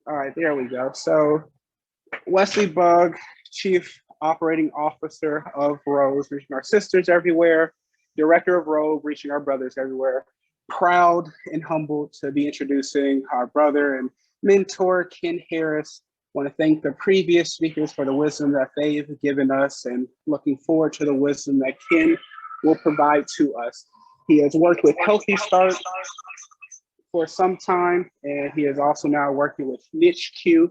All right, there we go. So Wesley Bugg, Chief Operating Officer of ROBE, reaching our sisters everywhere, Director of ROBE, reaching our brothers everywhere. Proud and humbled to be introducing our brother and mentor, Kenn Harriss. Want to thank the previous speakers for the wisdom that they've given us and looking forward to the wisdom that Kenn will provide to us. He has worked with Healthy Start for some time, and he is also now working with Niche Q,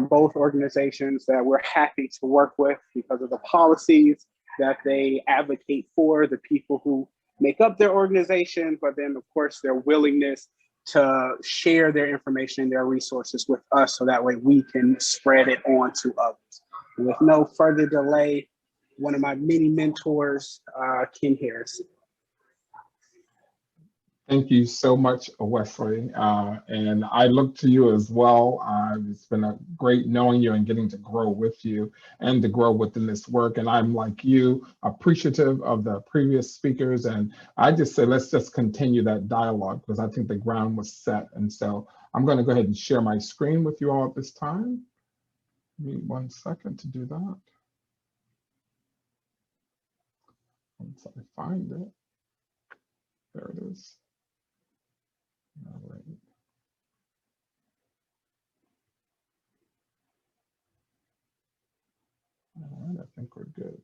both organizations that we're happy to work with because of the policies that they advocate for the people who make up their organization, but then of course their willingness to share their information and their resources with us so that way we can spread it on to others. And with no further delay, one of my many mentors, Kenn Harriss. Thank you so much, Wesley. And I look to you as well. It's been a great knowing you and getting to grow with you and to grow within this work. And I'm like you, appreciative of the previous speakers. And I just say, let's just continue that dialogue because I think the ground was set. And so I'm going to go ahead and share my screen with you all at this time. Give me 1 second to do that. Once I find it, there it is. All right. All right, I think we're good.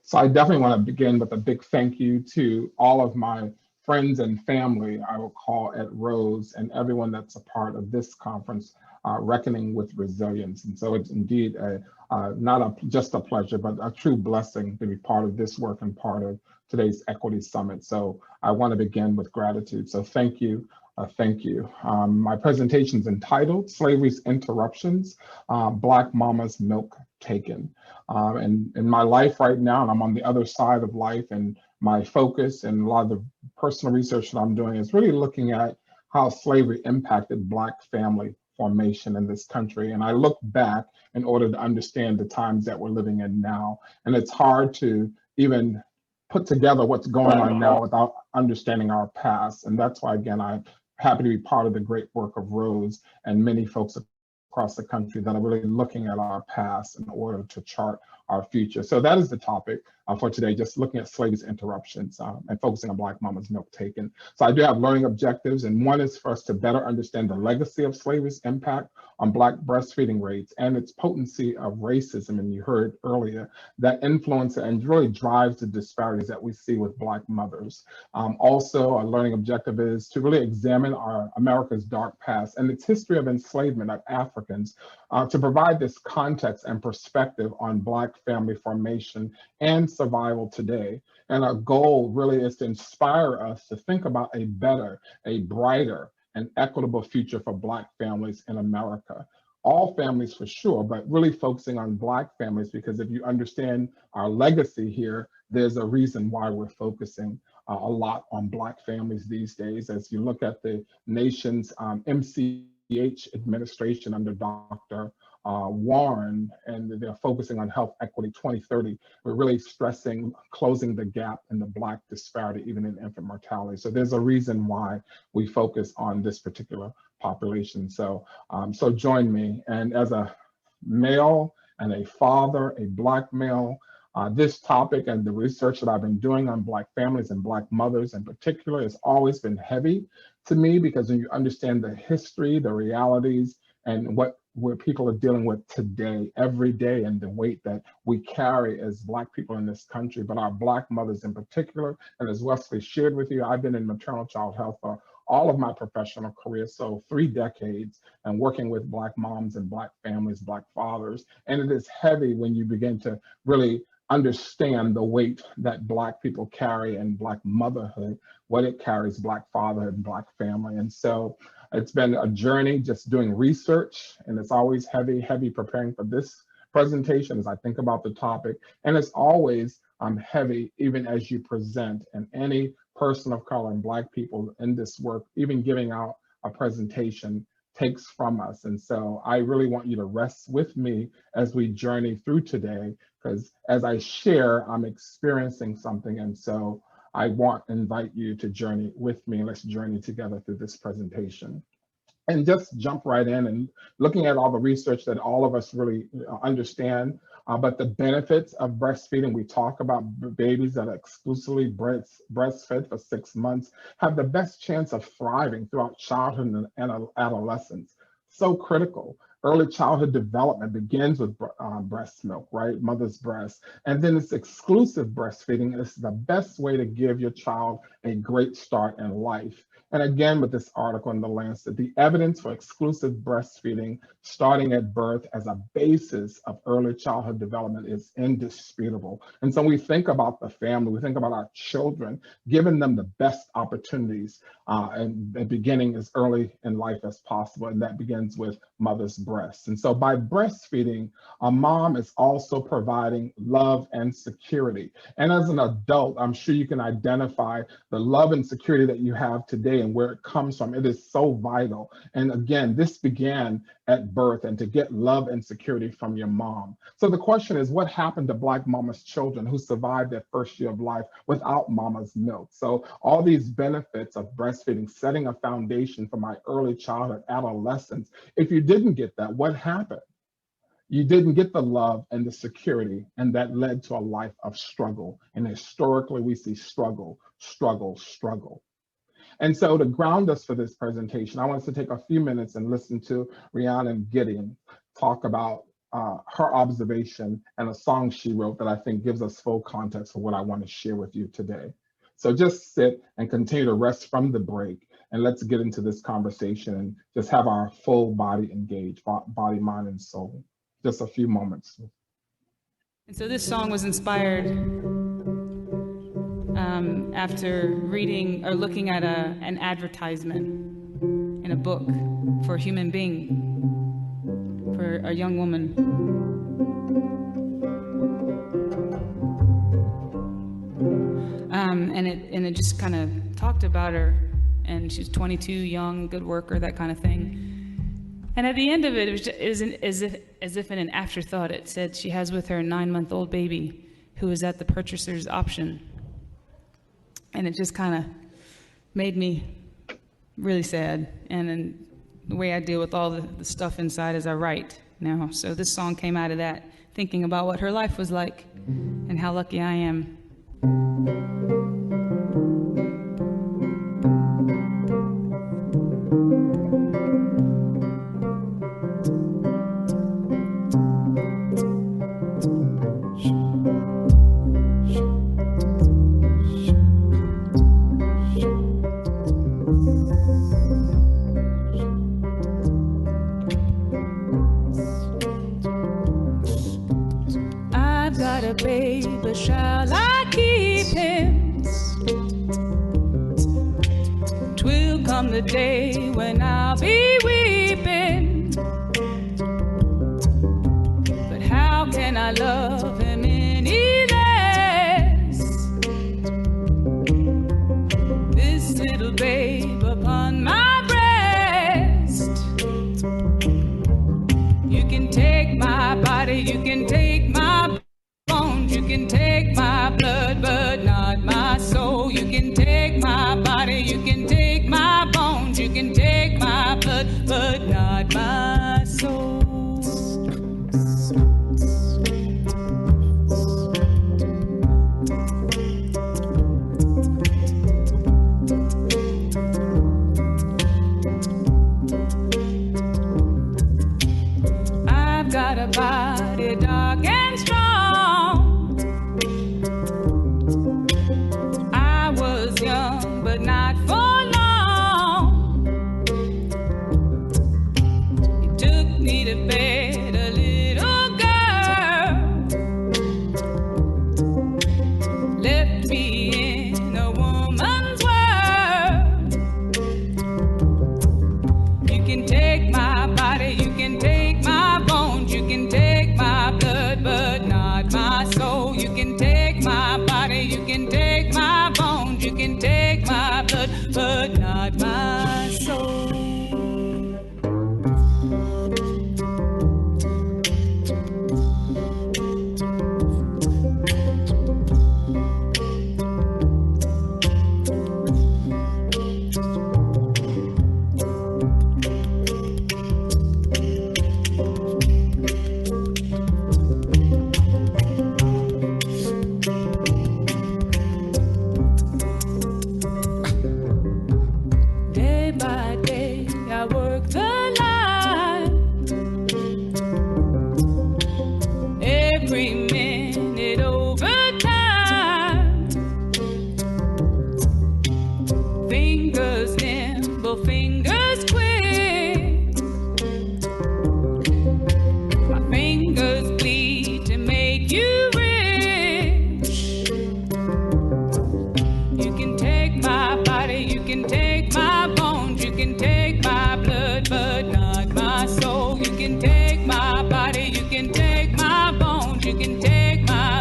So I definitely want to begin with a big thank you to all of my friends and family, I will call at ROSE, and everyone that's a part of this conference, Reckoning with Resilience. And so it's indeed just a pleasure, but a true blessing to be part of this work and part of today's Equity Summit. So I want to begin with gratitude. So thank you. Thank you. My presentation is entitled Slavery's Interruptions, Black Mama's Milk Taken. And in my life right now, and I'm on the other side of life, and my focus and a lot of the personal research that I'm doing is really looking at how slavery impacted Black family formation in this country. And I look back in order to understand the times that we're living in now. And it's hard to even put together what's going on now without understanding our past. And that's why, again, I'm happy to be part of the great work of ROSE and many folks across the country that are really looking at our past in order to chart our future. So that is the topic for today, just looking at slavery's interruptions and focusing on Black mama's milk taken. So I do have learning objectives, and one is for us to better understand the legacy of slavery's impact on Black breastfeeding rates and its potency of racism, and you heard earlier, that influence and really drives the disparities that we see with Black mothers. Also, our learning objective is to really examine our America's dark past and its history of enslavement of Africans to provide this context and perspective on Black family formation and survival today. And our goal really is to inspire us to think about a better, a brighter, and equitable future for Black families in America. All families for sure, but really focusing on Black families, because if you understand our legacy here, there's a reason why we're focusing a lot on Black families these days. As you look at the nation's MCH administration under Dr. Warren, and they're focusing on Health Equity 2030. We're really stressing closing the gap in the Black disparity, even in infant mortality. So there's a reason why we focus on this particular population. So, so join me. And as a male and a father, a Black male, this topic and the research that I've been doing on Black families and Black mothers in particular has always been heavy to me, because when you understand the history, the realities, and what people are dealing with today, every day, and the weight that we carry as Black people in this country, but our Black mothers in particular. And as Wesley shared with you, I've been in maternal child health for all of my professional career, so 3 decades, and working with Black moms and Black families, Black fathers. And it is heavy when you begin to really understand the weight that Black people carry and Black motherhood, what it carries, Black fatherhood and Black family. And so it's been a journey just doing research, and it's always heavy preparing for this presentation as I think about the topic. And it's always heavy even as you present, and any person of color and Black people in this work, even giving out a presentation, takes from us. And so I really want you to rest with me as we journey through today, because as I share, I'm experiencing something. And so I want to invite you to journey with me. Let's journey together through this presentation. and just jump right in and looking at all the research that all of us really understand. But the benefits of breastfeeding, we talk about babies that are exclusively breastfed for 6 months have the best chance of thriving throughout childhood and adolescence. So critical. Early childhood development begins with breast milk, right? Mother's breast. And then it's exclusive breastfeeding. It's the best way to give your child a great start in life. And again, with this article in The Lancet, the evidence for exclusive breastfeeding starting at birth as a basis of early childhood development is indisputable. And so we think about the family, we think about our children, giving them the best opportunities and beginning as early in life as possible. And that begins with mother's breast. And so by breastfeeding, a mom is also providing love and security. And as an adult, I'm sure you can identify the love and security that you have today and where it comes from. It is so vital. And again, this began at birth, and to get love and security from your mom. So the question is, what happened to Black mama's children who survived their first year of life without mama's milk? So all these benefits of breastfeeding, setting a foundation for my early childhood, adolescence. If you didn't get that, what happened? You didn't get the love and the security, and that led to a life of struggle. And historically, we see struggle, struggle, struggle. And so to ground us for this presentation, I want us to take a few minutes and listen to Rhiannon Gidding talk about her observation and a song she wrote that I think gives us full context for what I want to share with you today. So just sit and continue to rest from the break, and let's get into this conversation and just have our full body engaged, body, mind, and soul. Just a few moments. And so this song was inspired after reading or looking at an advertisement in a book for a human being, for a young woman. And it just kind of talked about her, and she's 22, young, good worker, that kind of thing. And at the end of it, it was as if in an afterthought, it said she has with her a 9-month-old baby who is at the purchaser's option. And it just kind of made me really sad. And then the way I deal with all the stuff inside is I write now. So this song came out of that, thinking about what her life was like and how lucky I am. I've got a baby, but shall I keep him? 'Twill come the day when I'll be weeping. But how can I love him any less? This little babe upon my breast. You can take my body, you can take my bones, you can take my blood, but not my soul. You can take my body, you can take my bones, you can take my blood, but not my soul. I've got a body dark and strong. I was young, but not for long.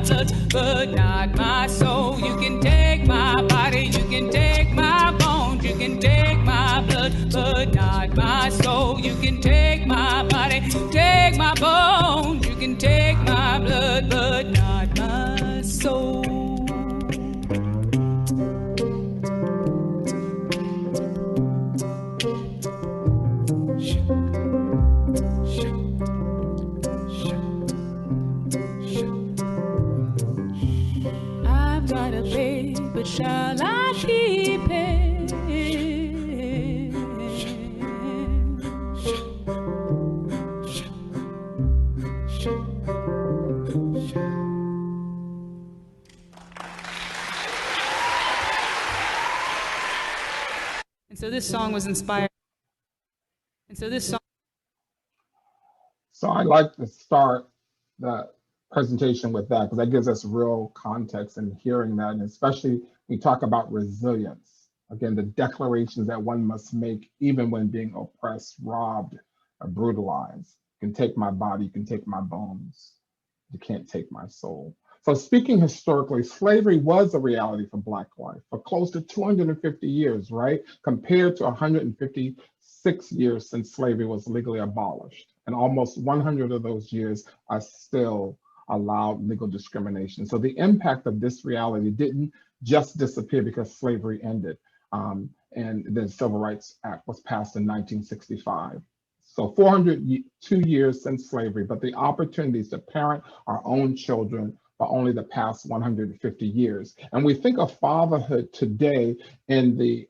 blood, but not my soul. You can take my body, you can take my bones, you can take my blood, but not my soul. You can take my body, take my bones, you can take my blood, but not my soul. I've got a babe, but shall I keep it? And so this song was inspired. And so this song. So I'd like to start the presentation with that, because that gives us real context in hearing that, and especially we talk about resilience. Again, the declarations that one must make even when being oppressed, robbed, or brutalized. You can take my body, you can take my bones, you can't take my soul. So speaking historically, slavery was a reality for Black life for close to 250 years, right? Compared to 156 years since slavery was legally abolished. And almost 100 of those years are still allowed legal discrimination. So the impact of this reality didn't just disappear because slavery ended. And the Civil Rights Act was passed in 1965. So 402 years since slavery, but the opportunities to parent our own children for only the past 150 years. And we think of fatherhood today in the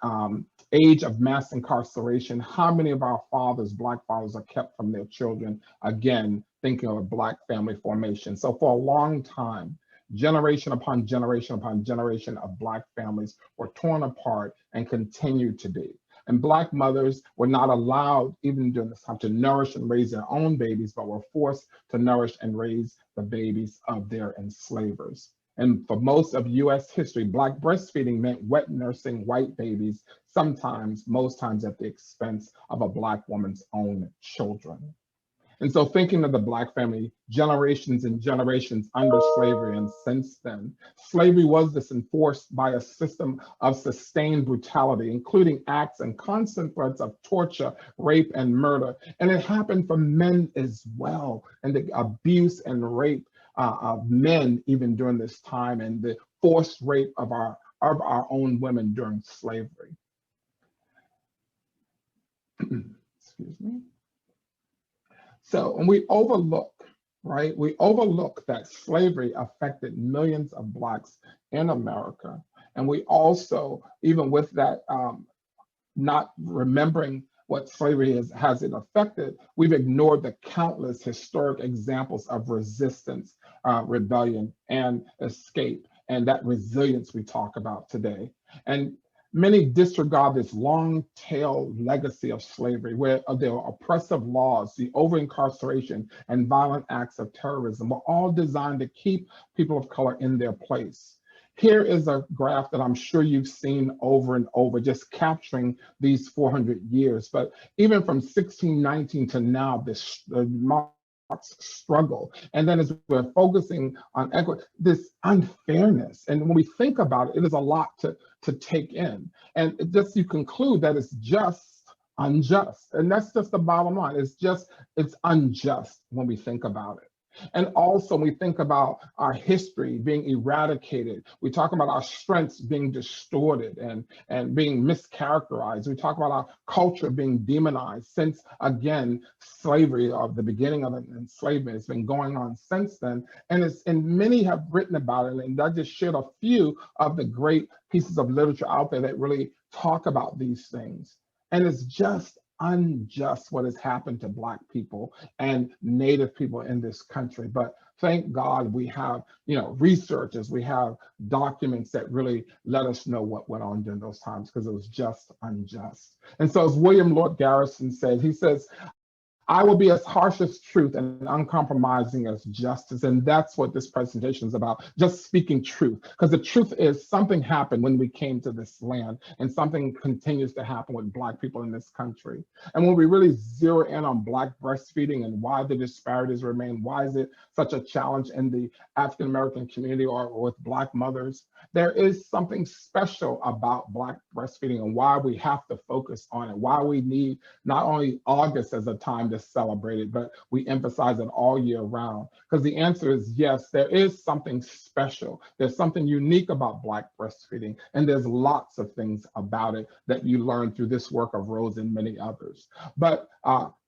age of mass incarceration. How many of our fathers, Black fathers, are kept from their children? Again, thinking of a Black family formation. So for a long time, generation upon generation upon generation of Black families were torn apart and continue to be. And Black mothers were not allowed, even during this time, to nourish and raise their own babies, but were forced to nourish and raise the babies of their enslavers. And for most of US history, Black breastfeeding meant wet nursing white babies, sometimes, most times at the expense of a Black woman's own children. And so thinking of the Black family, generations and generations under slavery and since then, slavery was this enforced by a system of sustained brutality, including acts and constant threats of torture, rape, and murder. And it happened for men as well, and the abuse and rape of men even during this time, and the forced rape of our own women during slavery. Excuse me. So, and we overlook, right? We overlook that slavery affected millions of Blacks in America. And we also, even with that, not remembering what slavery has it affected, we've ignored the countless historic examples of resistance, rebellion, and escape, and that resilience we talk about today. And many disregard this long-tail legacy of slavery, where the oppressive laws, the over-incarceration, and violent acts of terrorism were all designed to keep people of color in their place. Here is a graph that I'm sure you've seen over and over, just capturing these 400 years. But even from 1619 to now, this struggle. And then as we're focusing on equity, this unfairness. And when we think about it, it is a lot to take in. And just you conclude that it's just unjust. And that's just the bottom line. It's unjust when we think about it. And also we think about our history being eradicated. We talk about our strengths being distorted and being mischaracterized. We talk about our culture being demonized since, again, slavery, or the beginning of enslavement, has been going on since then. And many have written about it. And I just shared a few of the great pieces of literature out there that really talk about these things. And it's just unjust what has happened to Black people and Native people in this country. But thank God we have, researchers, we have documents that really let us know what went on during those times, because it was just unjust. And so as William Lord Garrison said, he says, I will be as harsh as truth and uncompromising as justice. And that's what this presentation is about, just speaking truth. Because the truth is something happened when we came to this land, and something continues to happen with Black people in this country. And when we really zero in on Black breastfeeding and why the disparities remain, why is it such a challenge in the African-American community or with Black mothers, there is something special about Black breastfeeding and why we have to focus on it, why we need not only August as a time to celebrate it, but we emphasize it all year round. Because the answer is yes, there is something special. There's something unique about Black breastfeeding, and there's lots of things about it that you learn through this work of Rose and many others. But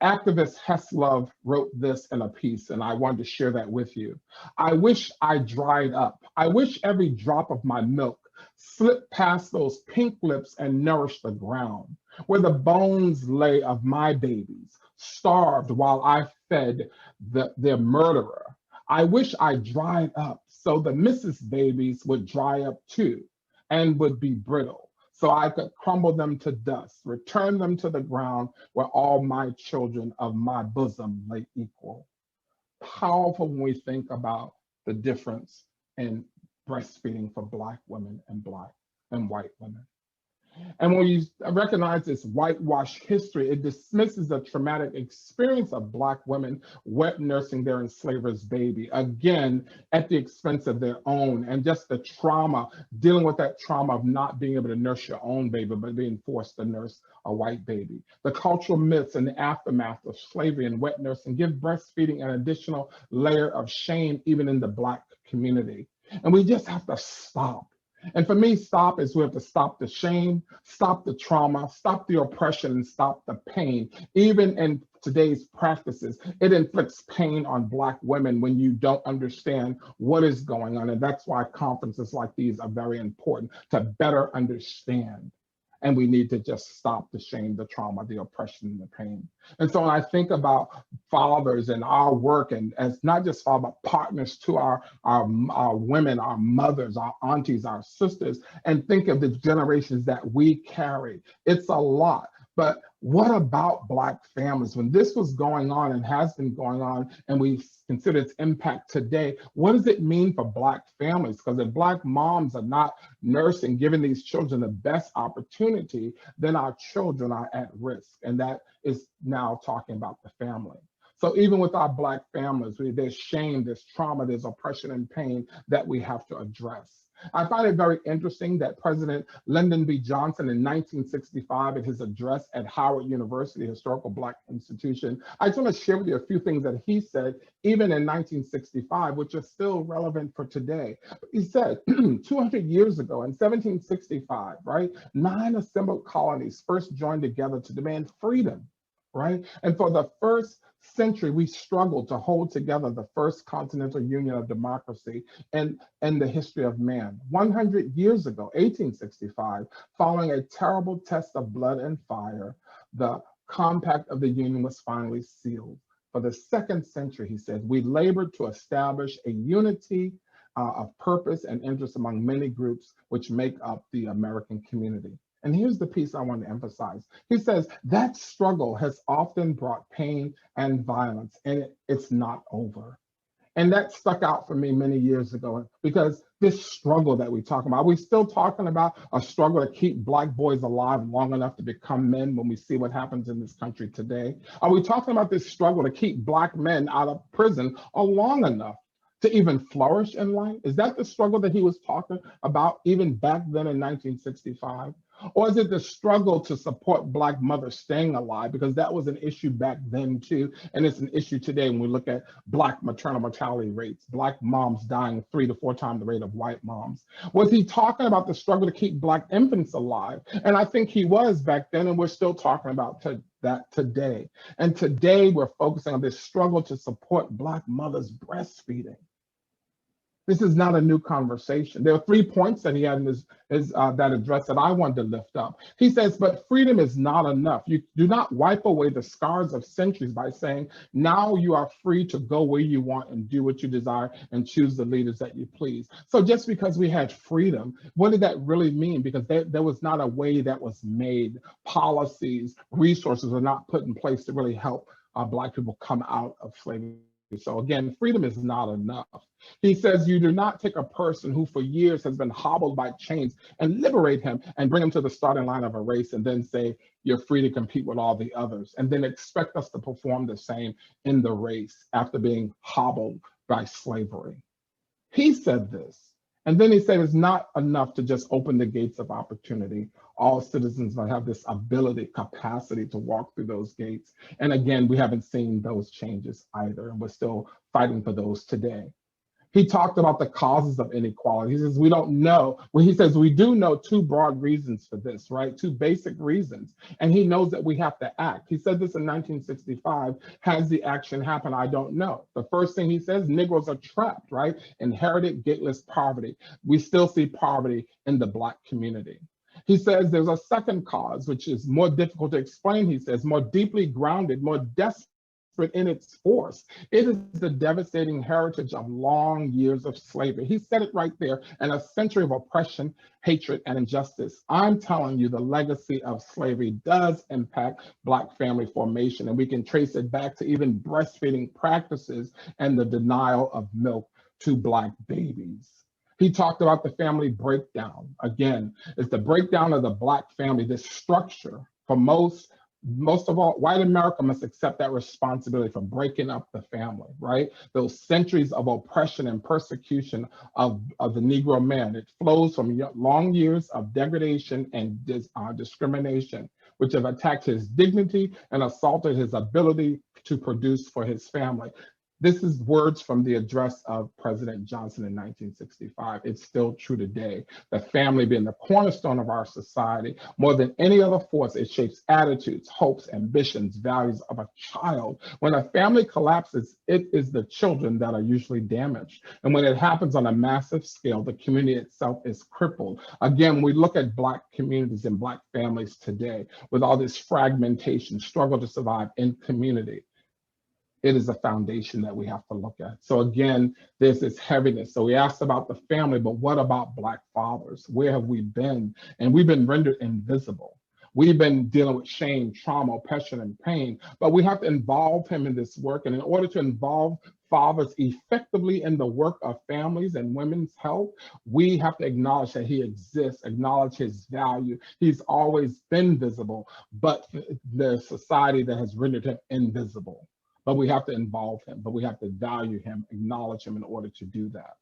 activist Hess Love wrote this in a piece, and I wanted to share that with you. I wish I dried up. I wish every drop of my milk slipped past those pink lips and nourished the ground, where the bones lay of my babies, starved while I fed their murderer. I wish I dried up so the Mrs. babies would dry up too and would be brittle, so I could crumble them to dust, return them to the ground where all my children of my bosom lay equal. Powerful when we think about the difference in breastfeeding for Black women and Black and white women. And when you recognize this whitewashed history, it dismisses the traumatic experience of Black women wet nursing their enslaver's baby, again, at the expense of their own, and just the trauma, dealing with that trauma of not being able to nurse your own baby, but being forced to nurse a white baby. The cultural myths and the aftermath of slavery and wet nursing give breastfeeding an additional layer of shame, even in the Black community. And we just have to stop. And for me, stop is we have to stop the shame, stop the trauma, stop the oppression, and stop the pain. Even in today's practices, it inflicts pain on Black women when you don't understand what is going on. And that's why conferences like these are very important, to better understand. And we need to just stop the shame, the trauma, the oppression, and the pain. And so when I think about fathers and our work, and as not just fathers, but partners to our women, our mothers, our aunties, our sisters, and think of the generations that we carry, it's a lot. But what about Black families? When this was going on and has been going on, and we consider its impact today, what does it mean for Black families? Because if Black moms are not nursing, giving these children the best opportunity, then our children are at risk. And that is now talking about the family. So even with our Black families, there's shame, there's trauma, there's oppression and pain that we have to address. I find it very interesting that President Lyndon B. Johnson in 1965, in his address at Howard University, historical Black institution, I just want to share with you a few things that he said, even in 1965, which are still relevant for today. He said, 200 years ago in 1765, right, 9 assembled colonies first joined together to demand freedom, right? And for the first century, we struggled to hold together the first continental union of democracy in the history of man. 100 years ago, 1865, following a terrible test of blood and fire, the compact of the union was finally sealed. For the second century, he said, we labored to establish a unity of purpose and interest among many groups which make up the American community. And here's the piece I want to emphasize. He says that struggle has often brought pain and violence, and it's not over. And that stuck out for me many years ago, because this struggle that we talk about, are we still talking about a struggle to keep Black boys alive long enough to become men when we see what happens in this country today? Are we talking about this struggle to keep Black men out of prison or long enough to even flourish in life? Is that the struggle that he was talking about even back then in 1965? Or is it the struggle to support Black mothers staying alive? Because that was an issue back then too, and it's an issue today when we look at Black maternal mortality rates, Black moms dying 3 to 4 times the rate of white moms. Was he talking about the struggle to keep Black infants alive? And I think he was back then, and we're still talking about that today. And today we're focusing on this struggle to support Black mothers breastfeeding. This is not a new conversation. There are 3 points that he had in his that address that I wanted to lift up. He says, but freedom is not enough. You do not wipe away the scars of centuries by saying, now you are free to go where you want and do what you desire and choose the leaders that you please. So just because we had freedom, what did that really mean? Because there was not a way that was made. Policies, resources were not put in place to really help Black people come out of slavery. So again, freedom is not enough. He says you do not take a person who for years has been hobbled by chains and liberate him and bring him to the starting line of a race and then say you're free to compete with all the others and then expect us to perform the same in the race after being hobbled by slavery. He said this. And then he said it's not enough to just open the gates of opportunity. All citizens must have this ability, capacity to walk through those gates. And again, we haven't seen those changes either, and we're still fighting for those today. He talked about the causes of inequality. He says, we don't know. Well, he says, we do know two broad reasons for this, right? Two basic reasons. And he knows that we have to act. He said this in 1965. Has the action happened? I don't know. The first thing he says, Negroes are trapped, right? Inherited gateless poverty. We still see poverty in the Black community. He says there's a second cause, which is more difficult to explain, he says, more deeply grounded, more desperate in its force. It is the devastating heritage of long years of slavery. He said it right there, and a century of oppression, hatred, and injustice. I'm telling you, the legacy of slavery does impact Black family formation, and we can trace it back to even breastfeeding practices and the denial of milk to Black babies. He talked about the family breakdown. Again, it's the breakdown of the Black family, this structure for most of all, white America must accept that responsibility for breaking up the family, right? Those centuries of oppression and persecution of the Negro man. It flows from long years of degradation and discrimination, which have attacked his dignity and assaulted his ability to produce for his family. This is words from the address of President Johnson in 1965. It's still true today. The family being the cornerstone of our society, more than any other force, it shapes attitudes, hopes, ambitions, values of a child. When a family collapses, it is the children that are usually damaged. And when it happens on a massive scale, the community itself is crippled. Again, we look at Black communities and Black families today with all this fragmentation, struggle to survive in community. It is a foundation that we have to look at. So again, there's this heaviness. So we asked about the family, but what about Black fathers? Where have we been? And we've been rendered invisible. We've been dealing with shame, trauma, oppression, and pain, but we have to involve him in this work. And in order to involve fathers effectively in the work of families and women's health, we have to acknowledge that he exists, acknowledge his value. He's always been visible, but the society that has rendered him invisible. But we have to involve him, but we have to value him, acknowledge him in order to do that.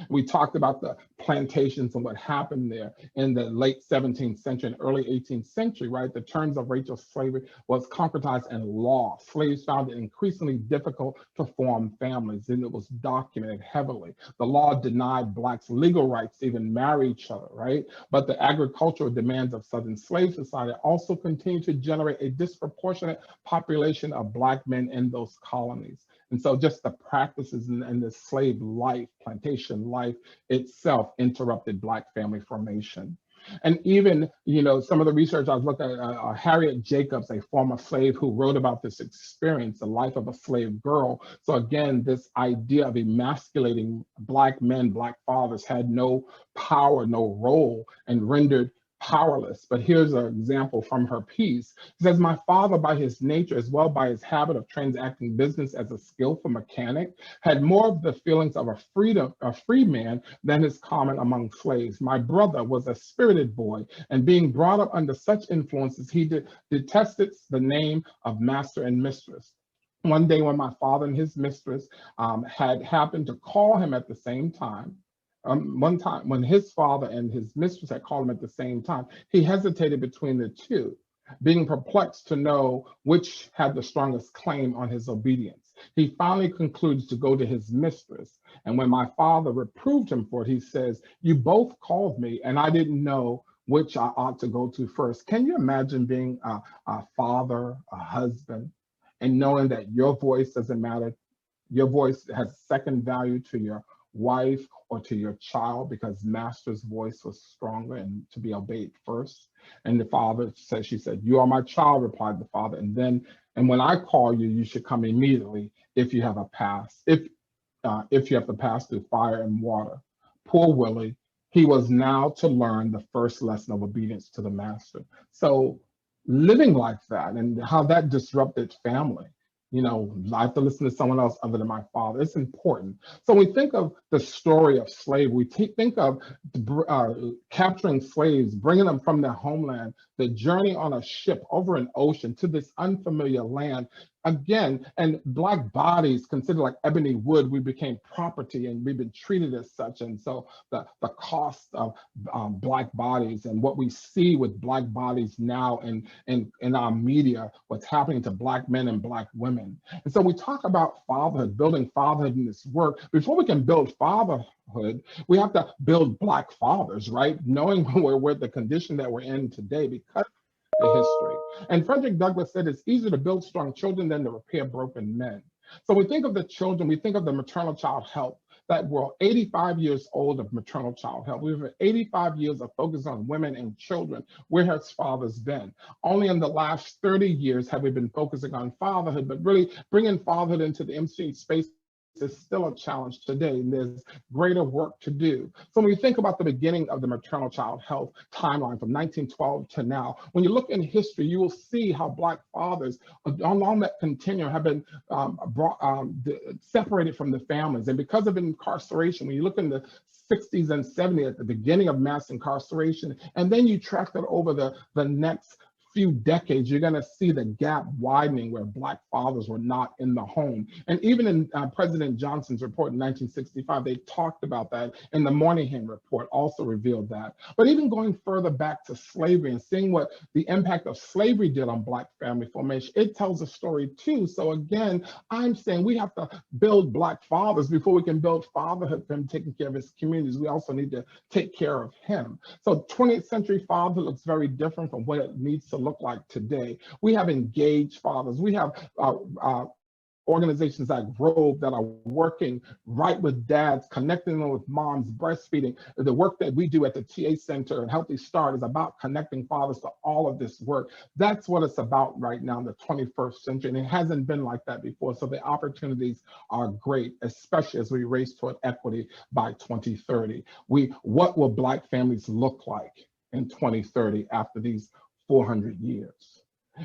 We talked about the plantations and what happened there in the late 17th century and early 18th century, right? The terms of racial slavery was concretized in law. Slaves found it increasingly difficult to form families, and it was documented heavily. The law denied Blacks legal rights to even marry each other, right? But the agricultural demands of Southern slave society also continued to generate a disproportionate population of Black men in those colonies. And so just the practices and the slave life, plantation life itself interrupted Black family formation. And even, you know, some of the research I was looking at, Harriet Jacobs, a former slave who wrote about this experience, the life of a slave girl. So again, this idea of emasculating Black men, Black fathers had no power, no role, and rendered powerless. But here's an example from her piece. It says, my father, by his nature, as well by his habit of transacting business as a skillful mechanic, had more of the feelings of a free man than is common among slaves. My brother was a spirited boy, and being brought up under such influences, he detested the name of master and mistress. One day when my father and his mistress had happened to call him at the same time, one time when his father and his mistress had called him at the same time, he hesitated between the two, being perplexed to know which had the strongest claim on his obedience. He finally concludes to go to his mistress. And when my father reproved him for it, he says, you both called me and I didn't know which I ought to go to first. Can you imagine being a father, a husband, and knowing that your voice doesn't matter? Your voice has second value to your wife or to your child because master's voice was stronger and to be obeyed first. And the father said, she said, you are my child, replied the father. And when I call you, you should come immediately if you have a pass, if you have to pass through fire and water. Poor Willie, he was now to learn the first lesson of obedience to the master. So living like that and how that disrupted family. You know, I have to listen to someone else other than my father. It's important. So when we think of the story of slavery, we think of capturing slaves, bringing them from their homeland, the journey on a ship over an ocean to this unfamiliar land. Again, and Black bodies considered like ebony wood, we became property and we've been treated as such. And so the cost of Black bodies and what we see with Black bodies now in our media, what's happening to Black men and Black women. And so we talk about fatherhood, building fatherhood in this work. Before we can build fatherhood, we have to build Black fathers, right? Knowing we're the condition that we're in today because the history. And Frederick Douglass said it's easier to build strong children than to repair broken men. So we think of the children, we think of the maternal child health, that we're 85 years old of maternal child health. We've had 85 years of focus on women and children. Where has fathers been? Only in the last 30 years have we been focusing on fatherhood, but really bringing fatherhood into the MC space is still a challenge today, and there's greater work to do. So when you think about the beginning of the maternal child health timeline from 1912 to now, when you look in history, you will see how Black fathers along that continuum have been separated from the families. And because of incarceration, when you look in the 60s and 70s at the beginning of mass incarceration, and then you track that over the next few decades, you're going to see the gap widening where Black fathers were not in the home. And even in President Johnson's report in 1965, they talked about that, and the Moynihan report also revealed that. But even going further back to slavery and seeing what the impact of slavery did on Black family formation, it tells a story too. So again, I'm saying we have to build Black fathers before we can build fatherhood for him taking care of his communities. We also need to take care of him. So 20th century fatherhood looks very different from what it needs to look like today. We have engaged fathers. We have organizations like ROBE that are working right with dads, connecting them with moms, breastfeeding. The work that we do at the TA Center and Healthy Start is about connecting fathers to all of this work. That's what it's about right now in the 21st century, and it hasn't been like that before. So the opportunities are great, especially as we race toward equity by 2030. What will Black families look like in 2030 after these 400 years?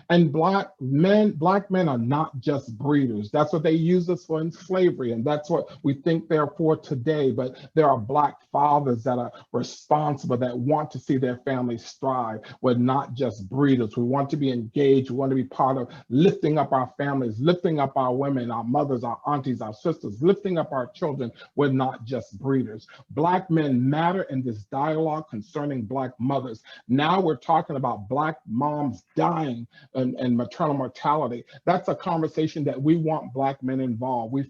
And Black men are not just breeders. That's what they used us for in slavery, and that's what we think they're for today. But there are Black fathers that are responsible, that want to see their families thrive. We're not just breeders. We want to be engaged. We want to be part of lifting up our families, lifting up our women, our mothers, our aunties, our sisters, lifting up our children. We're not just breeders. Black men matter in this dialogue concerning Black mothers. Now we're talking about Black moms dying and maternal mortality. That's a conversation that we want Black men involved. We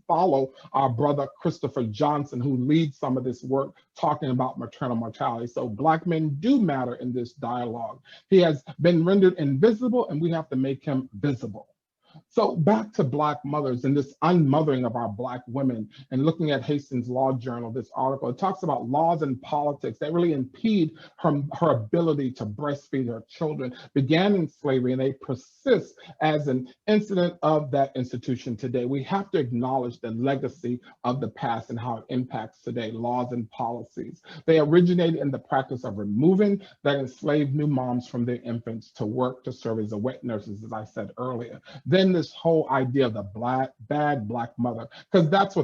follow our brother Christopher Johnson, who leads some of this work talking about maternal mortality. So Black men do matter in this dialogue. He has been rendered invisible, and we have to make him visible. So back to Black mothers and this unmothering of our Black women, and looking at Hastings Law Journal, this article, it talks about laws and politics that really impede her ability to breastfeed her children, began in slavery, and they persist as an incident of that institution today. We have to acknowledge the legacy of the past and how it impacts today, laws and policies. They originated in the practice of removing that enslaved new moms from their infants to work to serve as wet nurses, as I said earlier. Then this whole idea of the bad Black mother, because that's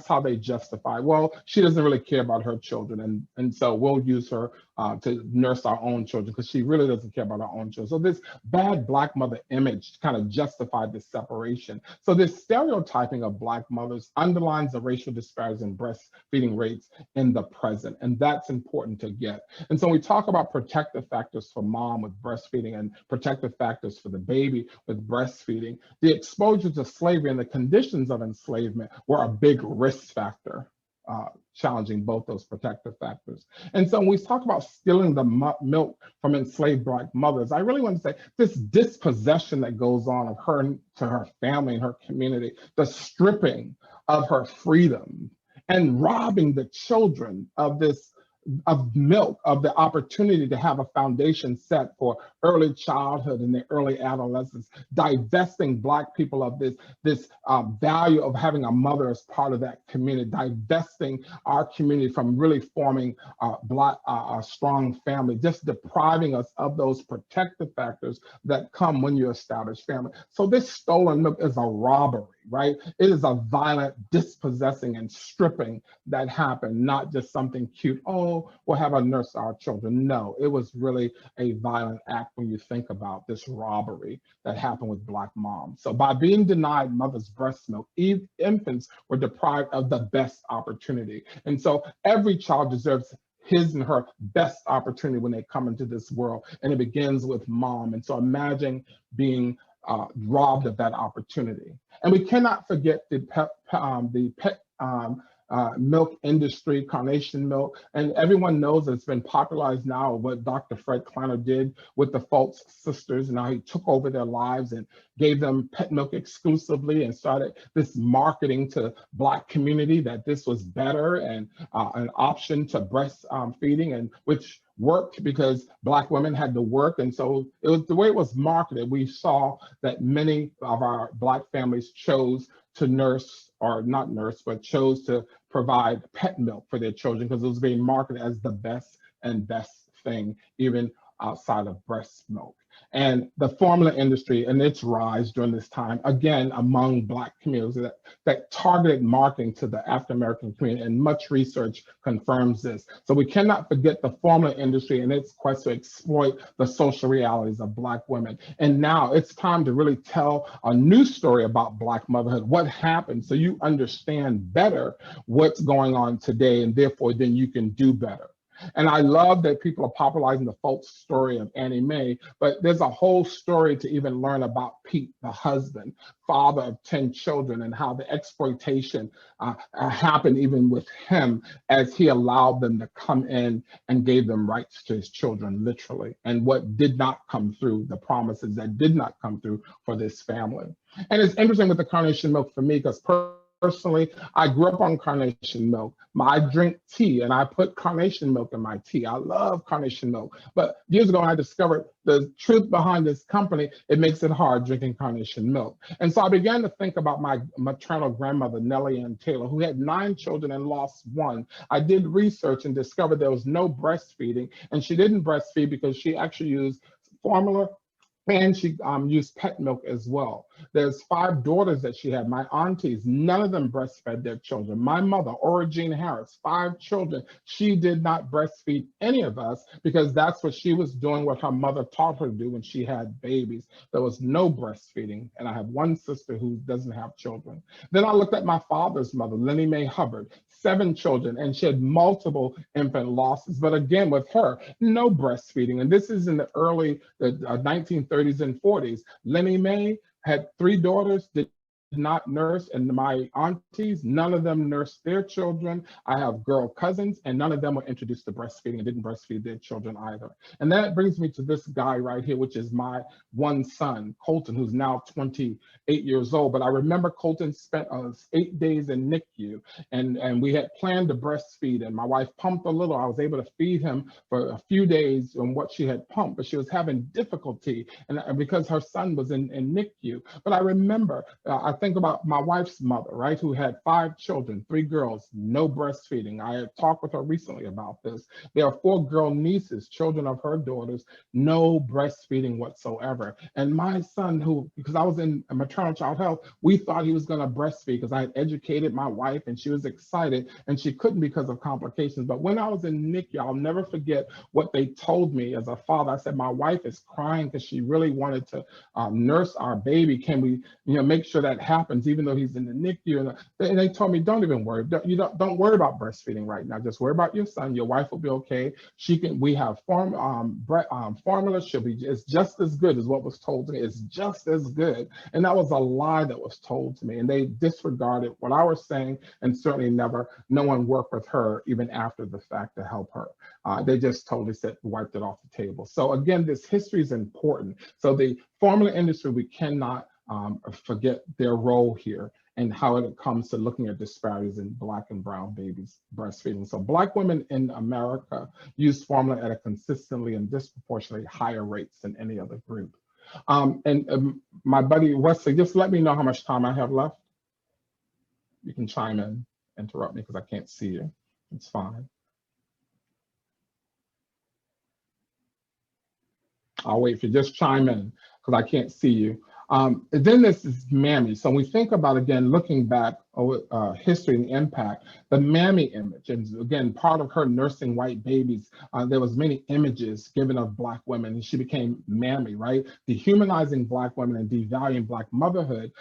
how they justify, well, she doesn't really care about her children, and so we'll use her to nurse our own children because she really doesn't care about our own children. So this bad Black mother image kind of justified this separation. So this stereotyping of Black mothers underlines the racial disparities in breastfeeding rates in the present, and that's important to get. And so we talk about protective factors for mom with breastfeeding and protective factors for the baby with breastfeeding. The exposure to slavery and the conditions of enslavement were a big risk factor, challenging both those protective factors. And so when we talk about stealing the milk from enslaved Black mothers, I really want to say this dispossession that goes on of her to her family and her community, the stripping of her freedom and robbing the children of this of milk, of the opportunity to have a foundation set for early childhood and the early adolescence, divesting Black people of this value of having a mother as part of that community, divesting our community from really forming a strong family, just depriving us of those protective factors that come when you establish family. So this stolen milk is a robbery, right? It is a violent dispossessing and stripping that happened, not just something cute. Oh, we'll have a nurse our children. No, it was really a violent act when you think about this robbery that happened with Black moms. So by being denied mother's breast milk, infants were deprived of the best opportunity. And so every child deserves his and her best opportunity when they come into this world. And it begins with mom. And so imagine being robbed of that opportunity. And we cannot forget the pet milk industry, carnation milk, and everyone knows it's been popularized now what Dr. Fred Kleiner did with the Fultz sisters. Now he took over their lives and gave them pet milk exclusively and started this marketing to Black community that this was better and an option to breastfeeding, and which worked because Black women had to work. And so it was the way it was marketed. We saw that many of our Black families chose to nurse, or not nurse, but chose to provide pet milk for their children because it was being marketed as the best and best thing, even outside of breast milk. And the formula industry and its rise during this time, again, among Black communities, that targeted marketing to the African-American community, and much research confirms this. So we cannot forget the formula industry and its quest to exploit the social realities of Black women. And now it's time to really tell a new story about Black motherhood, what happened, so you understand better what's going on today, and therefore then you can do better. And I love that people are popularizing the Fultz story of Annie Mae, but there's a whole story to even learn about Pete, the husband, father of 10 children, and how the exploitation happened even with him as he allowed them to come in and gave them rights to his children, literally, and what did not come through, the promises that did not come through for this family. And it's interesting with the carnation milk for me, because personally, I grew up on carnation milk. I drink tea and I put carnation milk in my tea. I love carnation milk. But years ago, I discovered the truth behind this company. It makes it hard drinking carnation milk. And so I began to think about my maternal grandmother, Nellie Ann Taylor, who had 9 children and lost 1. I did research and discovered there was no breastfeeding. And she didn't breastfeed because she actually used formula, and she used pet milk as well. There's 5 daughters that she had, my aunties, none of them breastfed their children. My mother, Kenn Harriss, 5 children. She did not breastfeed any of us because that's what she was doing, what her mother taught her to do when she had babies. There was no breastfeeding. And I have one sister who doesn't have children. Then I looked at my father's mother, Lenny Mae Hubbard, 7 children, and she had multiple infant losses. But again, with her, no breastfeeding. And this is in the early 1930s and 40s. Lenny Mae had 3 daughters, did not nurse, and my aunties, none of them nursed their children. I have girl cousins, and none of them were introduced to breastfeeding and didn't breastfeed their children either. And that brings me to this guy right here, which is my one son, Colton, who's now 28 years old. But I remember Colton spent 8 days in NICU, and we had planned to breastfeed, and my wife pumped a little. I was able to feed him for a few days on what she had pumped, but she was having difficulty, and because her son was in NICU. But I remember, I think about my wife's mother, right, who had 5 children, 3 girls, no breastfeeding. I had talked with her recently about this. There are 4 girl nieces, children of her daughters, no breastfeeding whatsoever. And my son, who, because I was in maternal child health, we thought he was going to breastfeed because I had educated my wife and she was excited, and she couldn't because of complications. But when I was in NICU, I'll never forget what they told me as a father. I said, my wife is crying because she really wanted to nurse our baby. Can we, make sure that happens, even though he's in the NICU? And they told me, don't even worry. Don't worry about breastfeeding right now. Just worry about your son. Your wife will be okay. We have formula. It's just as good as what was told to me. It's just as good. And that was a lie that was told to me. And they disregarded what I was saying, and certainly no one worked with her even after the fact to help her. They just totally wiped it off the table. So again, this history is important. So the formula industry, we cannot forget their role here and how it comes to looking at disparities in Black and brown babies breastfeeding. So Black women in America use formula at a consistently and disproportionately higher rates than any other group. My buddy Wesley, just let me know how much time I have left. You can chime in, interrupt me because I can't see you. It's fine. I'll wait for you. Just chime in because I can't see you. Then this is Mammy. So when we think about, again, looking back history and impact, the Mammy image, and again, part of her nursing white babies, there was many images given of Black women, and she became Mammy, right? Dehumanizing Black women and devaluing Black motherhood.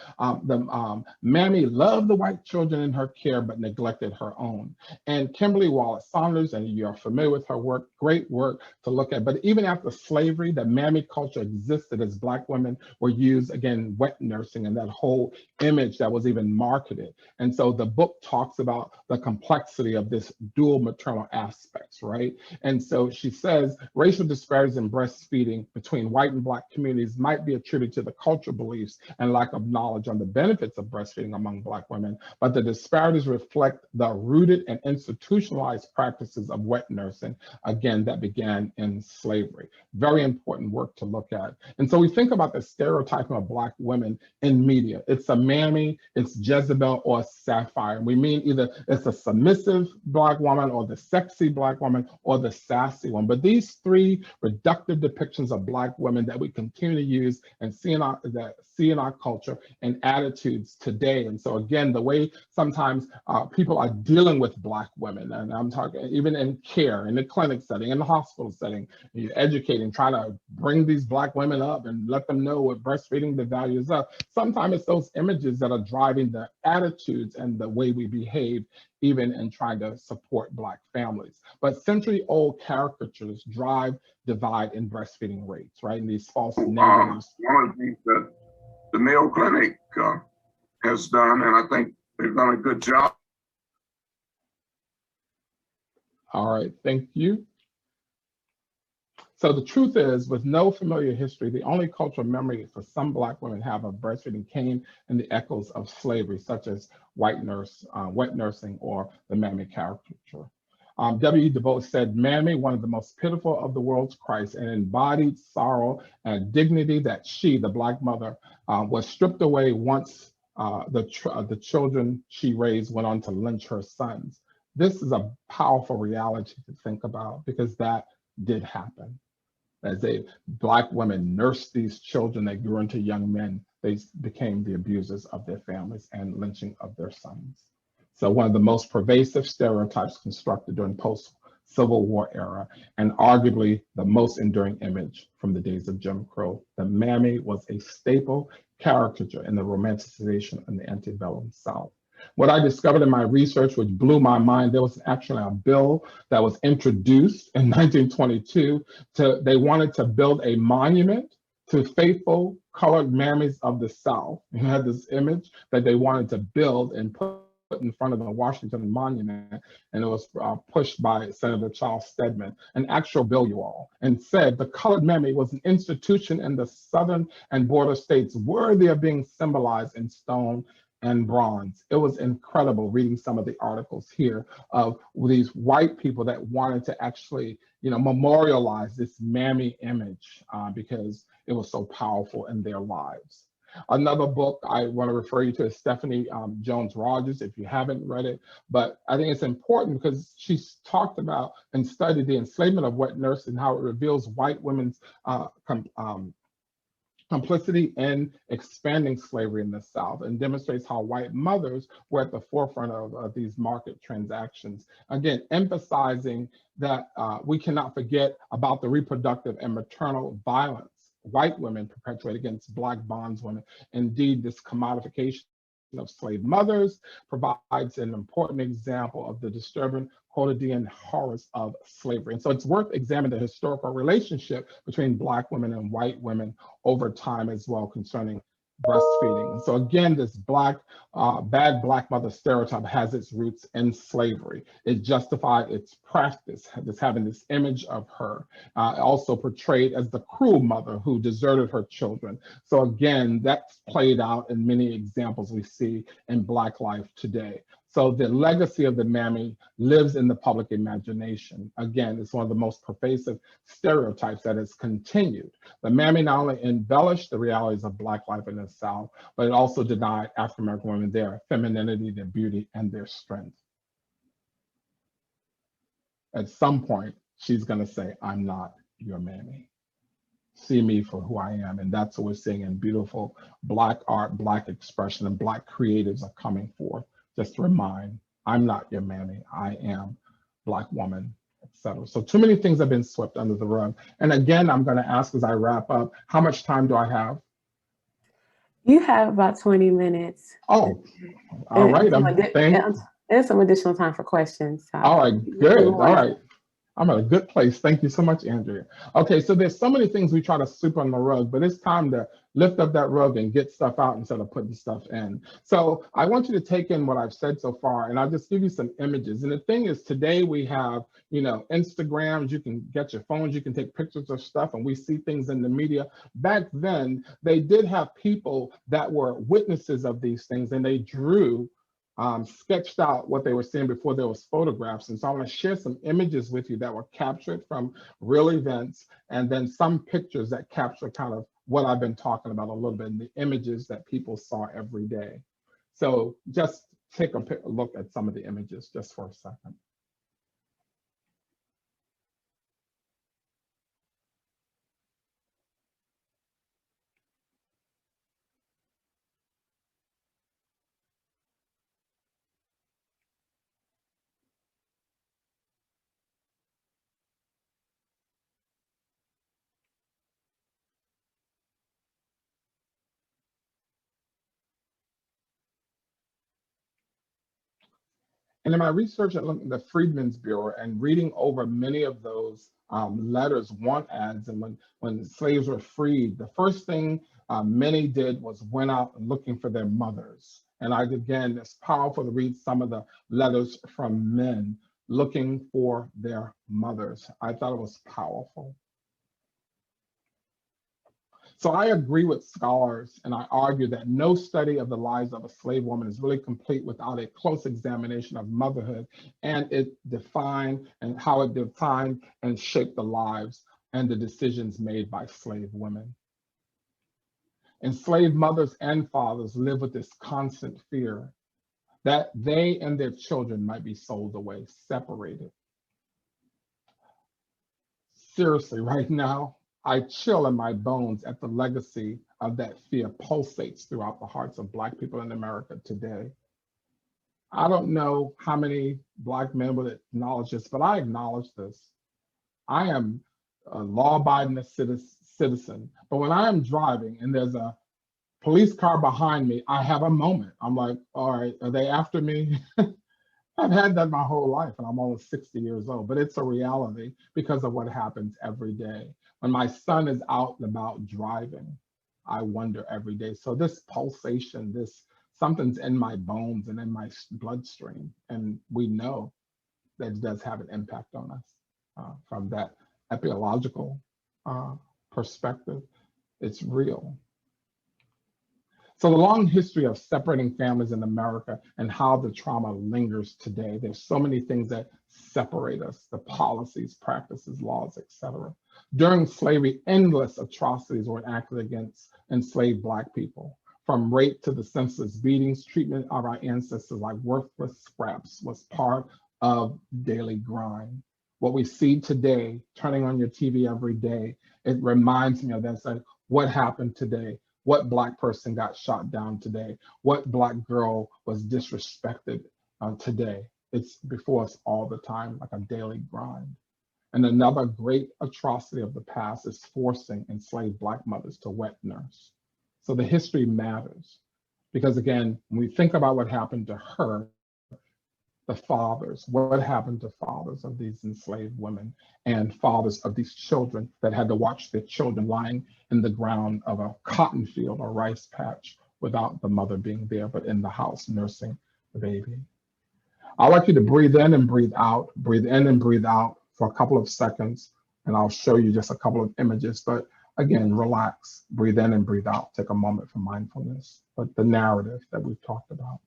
Mammy loved the white children in her care, but neglected her own. And Kimberly Wallace Saunders, and you're familiar with her work, great work to look at. But even after slavery, the Mammy culture existed as Black women were used, again, wet nursing and that whole image that was even marketed. And so the book talks about the complexity of this dual maternal aspects, right? And so she says racial disparities in breastfeeding between white and Black communities might be attributed to the cultural beliefs and lack of knowledge on the benefits of breastfeeding among Black women, but the disparities reflect the rooted and institutionalized practices of wet nursing, again, that began in slavery. Very important work to look at. And so we think about the stereotyping of Black women in media. It's a Mammy, it's Jezebel, or Sapphire. We mean either it's a submissive Black woman or the sexy Black woman or the sassy one. But these three reductive depictions of Black women that we continue to use and see in our culture and attitudes today. And so again, the way sometimes people are dealing with Black women, and I'm talking even in care, in the clinic setting, in the hospital setting, you're educating, trying to bring these Black women up and let them know what breastfeeding the values are. Sometimes it's those images that are driving the attitudes and the way we behave, even in trying to support Black families. But century-old caricatures drive divide in breastfeeding rates, right? And these false narratives. One of the things that the Mayo Clinic has done, and I think they've done a good job. All right, thank you. So the truth is, with no familiar history, the only cultural memory for some Black women have of breastfeeding came in the echoes of slavery, such as wet nursing, or the Mammy caricature. W. Du Bois said, Mammy, one of the most pitiful of the world's Christ, and embodied sorrow and dignity that she, the Black mother, was stripped away once the children she raised went on to lynch her sons. This is a powerful reality to think about, because that did happen. As Black women nursed these children that grew into young men, they became the abusers of their families and lynching of their sons. So one of the most pervasive stereotypes constructed during post-Civil War era, and arguably the most enduring image from the days of Jim Crow, the Mammy was a staple caricature in the romanticization in the antebellum South. What I discovered in my research, which blew my mind, there was actually a bill that was introduced in 1922. They wanted to build a monument to faithful colored mammies of the South. You had this image that they wanted to build and put in front of the Washington Monument, and it was pushed by Senator Charles Stedman, an actual bill, you all, and said the colored mammy was an institution in the southern and border states worthy of being symbolized in stone and bronze. It was incredible reading some of the articles here of these white people that wanted to actually, memorialize this Mammy image because it was so powerful in their lives. Another book I want to refer you to is Stephanie Jones Rogers, if you haven't read it, but I think it's important because she's talked about and studied the enslavement of wet nurses and how it reveals white women's complicity in expanding slavery in the South, and demonstrates how white mothers were at the forefront of these market transactions. Again, emphasizing that we cannot forget about the reproductive and maternal violence white women perpetuate against Black bondswomen. Indeed, this commodification of slave mothers provides an important example of the disturbing quotidian horrors of slavery. And so it's worth examining the historical relationship between Black women and white women over time as well, concerning breastfeeding. So again, this bad Black mother stereotype has its roots in slavery. It justified its practice, this having this image of her, also portrayed as the cruel mother who deserted her children. So again, that's played out in many examples we see in Black life today. So the legacy of the mammy lives in the public imagination. Again, it's one of the most pervasive stereotypes that has continued. The mammy not only embellished the realities of Black life in the South, but it also denied African-American women their femininity, their beauty, and their strength. At some point, she's gonna say, I'm not your mammy. See me for who I am. And that's what we're seeing in beautiful Black art, Black expression, and Black creatives are coming forth. Just to remind, I'm not your mammy, I am Black woman, etc. So too many things have been swept under the rug. And again, I'm gonna ask as I wrap up, how much time do I have? You have about 20 minutes. Oh, all right. There's some additional time for questions. So. All right, good, all right. I'm at a good place. Thank you so much, Andrea. Okay, so there's so many things we try to sweep on the rug, but it's time to lift up that rug and get stuff out instead of putting stuff in. So I want you to take in what I've said so far, and I'll just give you some images. And the thing is, today we have, Instagrams, you can get your phones, you can take pictures of stuff, and we see things in the media. Back then, they did have people that were witnesses of these things, and they drew sketched out what they were seeing before there was photographs. And so I want to share some images with you that were captured from real events, and then some pictures that capture kind of what I've been talking about a little bit, and the images that people saw every day. So just take a look at some of the images just for a second. And in my research at the Freedmen's Bureau and reading over many of those letters, want ads, and when slaves were freed, the first thing many did was went out looking for their mothers. And again, it's powerful to read some of the letters from men looking for their mothers. I thought it was powerful. So I agree with scholars, and I argue that no study of the lives of a slave woman is really complete without a close examination of motherhood and how it defined and shaped the lives and the decisions made by slave women. Enslaved mothers and fathers live with this constant fear that they and their children might be sold away, separated. Seriously, right now, I chill in my bones at the legacy of that fear pulsates throughout the hearts of Black people in America today. I don't know how many Black men would acknowledge this, but I acknowledge this. I am a law-abiding citizen, but when I am driving and there's a police car behind me, I have a moment. I'm like, all right, are they after me? I've had that my whole life, and I'm almost 60 years old, but it's a reality because of what happens every day. When my son is out and about driving, I wonder every day. So this pulsation, something's in my bones and in my bloodstream, and we know that it does have an impact on us from that epidemiological perspective. It's real. So the long history of separating families in America and how the trauma lingers today. There's so many things that separate us, the policies, practices, laws, etc. During slavery, endless atrocities were enacted against enslaved Black people. From rape to the senseless beatings, treatment of our ancestors like worthless scraps was part of daily grind. What we see today, turning on your TV every day, it reminds me of that. Like, what happened today? What Black person got shot down today? What Black girl was disrespected today? It's before us all the time, like a daily grind. And another great atrocity of the past is forcing enslaved Black mothers to wet nurse. So the history matters because, again, when we think about what happened to her, the fathers, what happened to fathers of these enslaved women and fathers of these children that had to watch their children lying in the ground of a cotton field or rice patch without the mother being there, but in the house nursing the baby. I'd like you to breathe in and breathe out, breathe in and breathe out for a couple of seconds, and I'll show you just a couple of images, but again, relax, breathe in and breathe out, take a moment for mindfulness, but the narrative that we've talked about.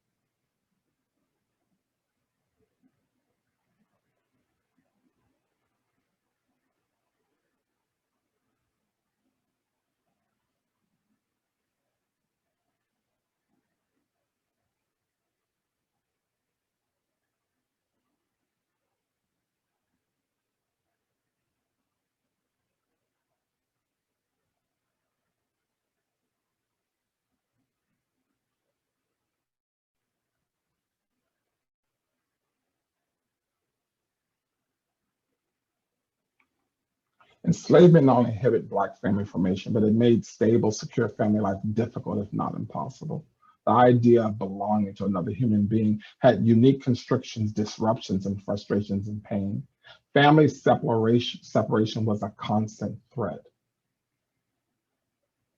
Enslavement not only inhibited Black family formation, but it made stable, secure family life difficult, if not impossible. The idea of belonging to another human being had unique constrictions, disruptions, and frustrations and pain. Family separation was a constant threat.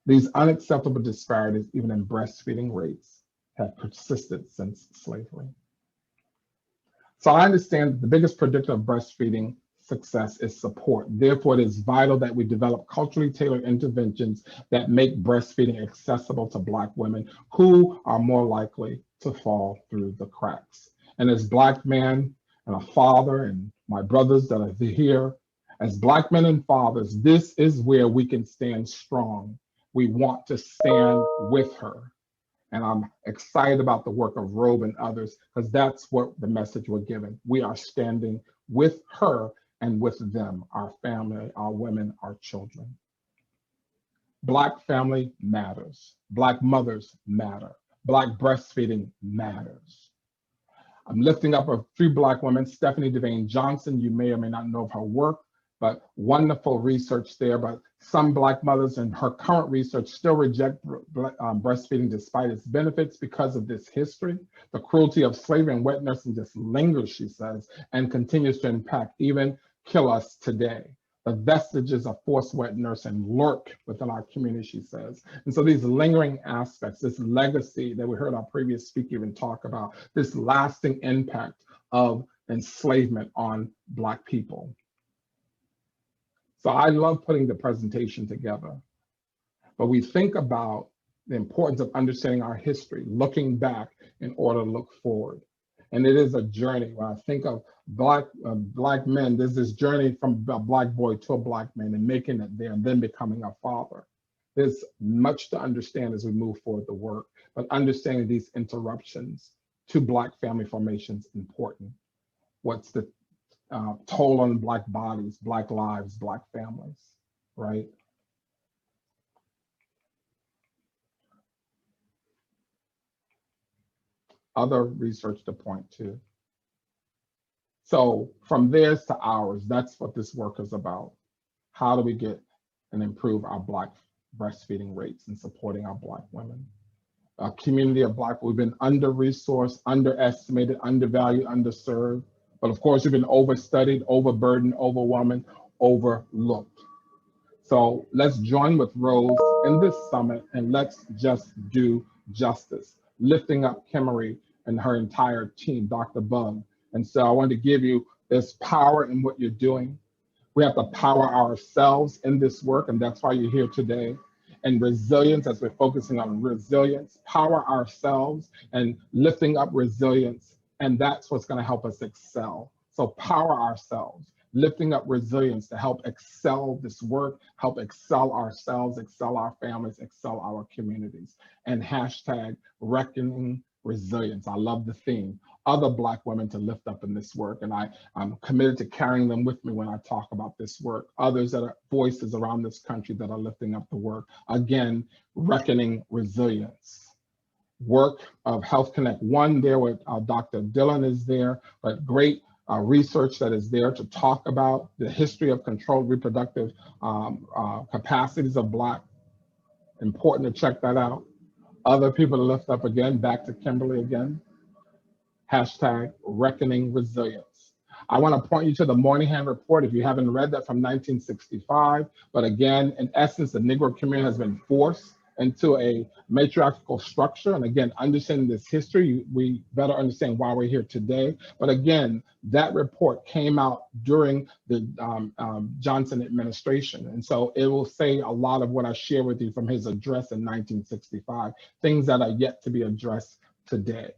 These unacceptable disparities, even in breastfeeding rates, have persisted since slavery. So I understand that the biggest predictor of breastfeeding success is support. Therefore, it is vital that we develop culturally tailored interventions that make breastfeeding accessible to Black women who are more likely to fall through the cracks. And as Black man and a father and my brothers that are here, as Black men and fathers, this is where we can stand strong. We want to stand with her. And I'm excited about the work of ROBE and others, because that's what the message we're giving. We are standing with her and with them, our family, our women, our children. Black family matters. Black mothers matter. Black breastfeeding matters. I'm lifting up a few Black women. Stephanie Devane Johnson, you may or may not know of her work, but wonderful research there. But some Black mothers in her current research still reject breastfeeding despite its benefits because of this history. The cruelty of slavery and wet nursing just lingers, she says, and continues to impact, even kill us today. The vestiges of forced wet nursing lurk within our community, she says. And so these lingering aspects, this legacy that we heard our previous speaker even talk about, this lasting impact of enslavement on Black people. So I love putting the presentation together, but we think about the importance of understanding our history, looking back in order to look forward. And it is a journey. When I think of Black men, there's this journey from a Black boy to a Black man and making it there and then becoming a father. There's much to understand as we move forward the work, but understanding these interruptions to Black family formation is important. What's the toll on Black bodies, Black lives, Black families, right? Other research to point to. So from theirs to ours, that's what this work is about. How do we get and improve our Black breastfeeding rates and supporting our Black women? A community of Black, we've been under-resourced, underestimated, undervalued, underserved. But of course, we've been overstudied, overburdened, overwhelmed, overlooked. So let's join with Rose in this summit and let's just do justice, lifting up Kimmery and her entire team, Dr. Bug. And so I wanted to give you this power in what you're doing. We have to power ourselves in this work, and that's why you're here today. And resilience, as we're focusing on resilience, power ourselves and lifting up resilience. And that's what's going to help us excel. So power ourselves, lifting up resilience to help excel this work, help excel ourselves, excel our families, excel our communities. And hashtag reckoning resilience. I love the theme. Other Black women to lift up in this work. And I'm committed to carrying them with me when I talk about this work. Others that are voices around this country that are lifting up the work. Again, reckoning resilience. Work of Health Connect One there with Dr. Dillon is there, but great research that is there to talk about the history of controlled reproductive capacities of Black. Important to check that out. Other people to lift up again, back to Kimberly again. #ReckoningResilience. I want to point you to the Moynihan Report if you haven't read that, from 1965. But again, in essence, the Negro community has been forced into a matriarchal structure. And again, understanding this history, we better understand why we're here today. But again, that report came out during the Johnson administration. And so it will say a lot of what I share with you from his address in 1965, things that are yet to be addressed today.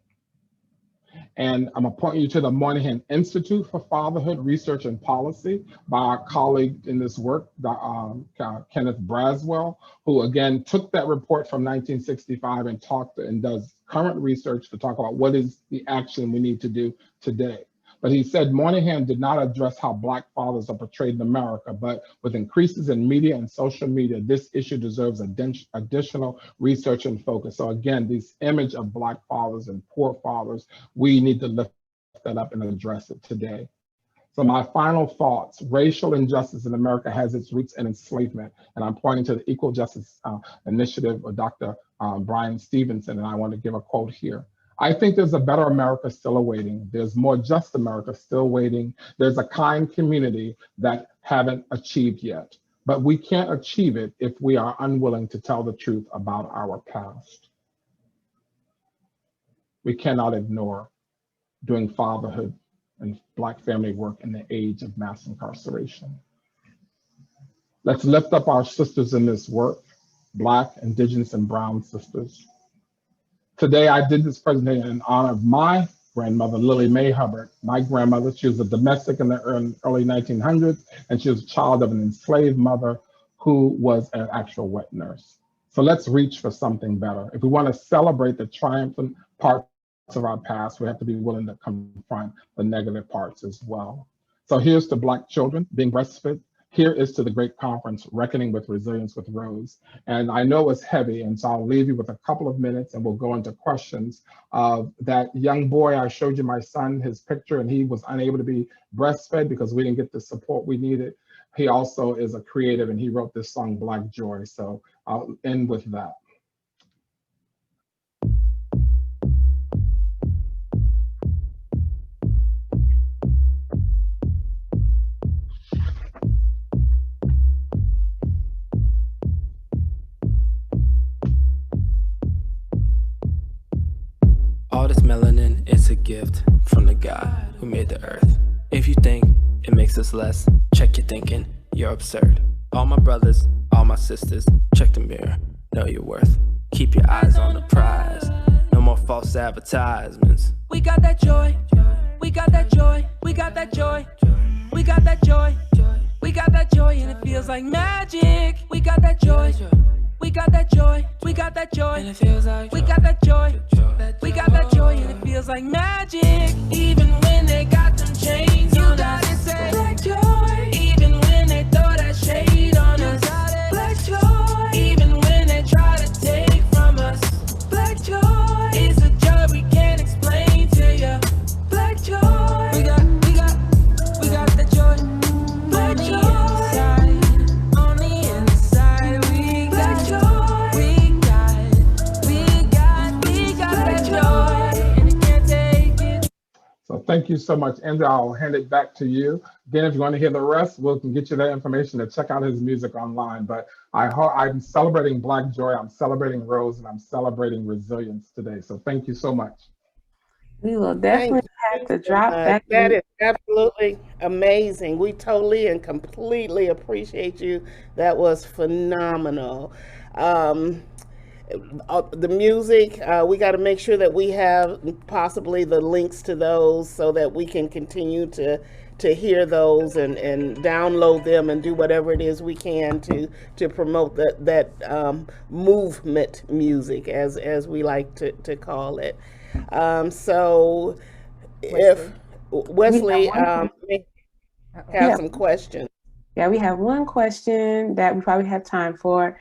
And I'm gonna point you to the Moynihan Institute for Fatherhood Research and Policy by our colleague in this work, Kenneth Braswell, who again took that report from 1965 and talked and does current research to talk about what is the action we need to do today. But he said Moynihan did not address how Black fathers are portrayed in America, but with increases in media and social media, this issue deserves additional research and focus. So again, this image of Black fathers and poor fathers, we need to lift that up and address it today. So my final thoughts: racial injustice in America has its roots in enslavement. And I'm pointing to the Equal Justice Initiative of Dr. Brian Stevenson, and I want to give a quote here. I think there's a better America still awaiting. There's more just America still waiting. There's a kind community that haven't achieved yet. But we can't achieve it if we are unwilling to tell the truth about our past. We cannot ignore doing fatherhood and Black family work in the age of mass incarceration. Let's lift up our sisters in this work, Black, Indigenous, and Brown sisters. Today, I did this presentation in honor of my grandmother, Lily Mae Hubbard. My grandmother, she was a domestic in the early 1900s, and she was a child of an enslaved mother who was an actual wet nurse. So let's reach for something better. If we want to celebrate the triumphant parts of our past, we have to be willing to confront the negative parts as well. So here's to Black children being breastfed. Here is to the great conference, Reckoning with Resilience with Rose. And I know it's heavy, and so I'll leave you with a couple of minutes and we'll go into questions. That young boy, I showed you my son, his picture, and he was unable to be breastfed because we didn't get the support we needed. He also is a creative and he wrote this song, Black Joy. So I'll end with that. All this melanin is a gift from the God who made the earth. If you think it makes us less, check your thinking, you're absurd. All my brothers, all my sisters, check the mirror, know your worth. Keep your eyes on the prize, no more false advertisements. We got that joy, we got that joy, we got that joy, we got that joy, we got that joy, and it feels like magic. We got that joy. We got that joy, we got that joy, and it feels like we got that joy, we got that joy, and it feels like magic. Even when they got them chains on us, you gotta say black joy. Even when they throw that shade on us, black joy. Even when they try to take from us, black joy. It's a joy we can't explain to you. Black joy. We got that joy. Black joy. So thank you so much, Andrew. I'll hand it back to you. Again, if you want to hear the rest, we can get you that information to check out his music online. But I'm celebrating Black Joy, I'm celebrating Rose, and I'm celebrating resilience today. So thank you so much. We will definitely have to drop back. That is absolutely amazing. We totally and completely appreciate you. That was phenomenal. The music, we got to make sure that we have possibly the links to those so that we can continue to hear those and download them and do whatever it is we can to promote that movement music, as we like to call it. So if Wesley have some questions. Yeah, we have one question that we probably have time for.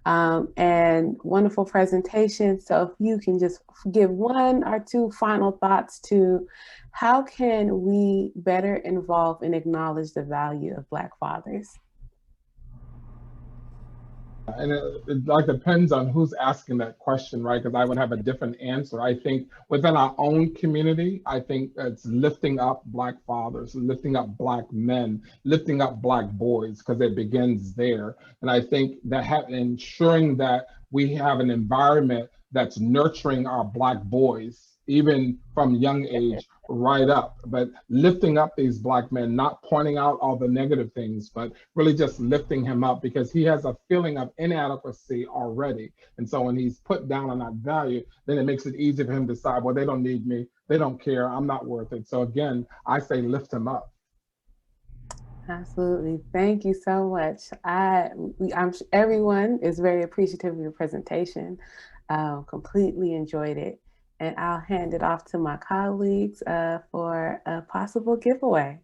And wonderful presentation. So if you can just give one or two final thoughts to how can we better involve and acknowledge the value of Black fathers? And it like depends on who's asking that question, right? Because I would have a different answer. I think within our own community, I think it's lifting up Black fathers, lifting up Black men, lifting up Black boys, because it begins there. And I think that ensuring that we have an environment that's nurturing our Black boys, even from young age right up, but lifting up these Black men, not pointing out all the negative things, but really just lifting him up, because he has a feeling of inadequacy already. And so when he's put down on that value, then it makes it easy for him to decide, well, they don't need me, they don't care, I'm not worth it. So again, I say lift him up. Absolutely. Thank you so much. I'm sure everyone is very appreciative of your presentation. Completely enjoyed it. And I'll hand it off to my colleagues for a possible giveaway.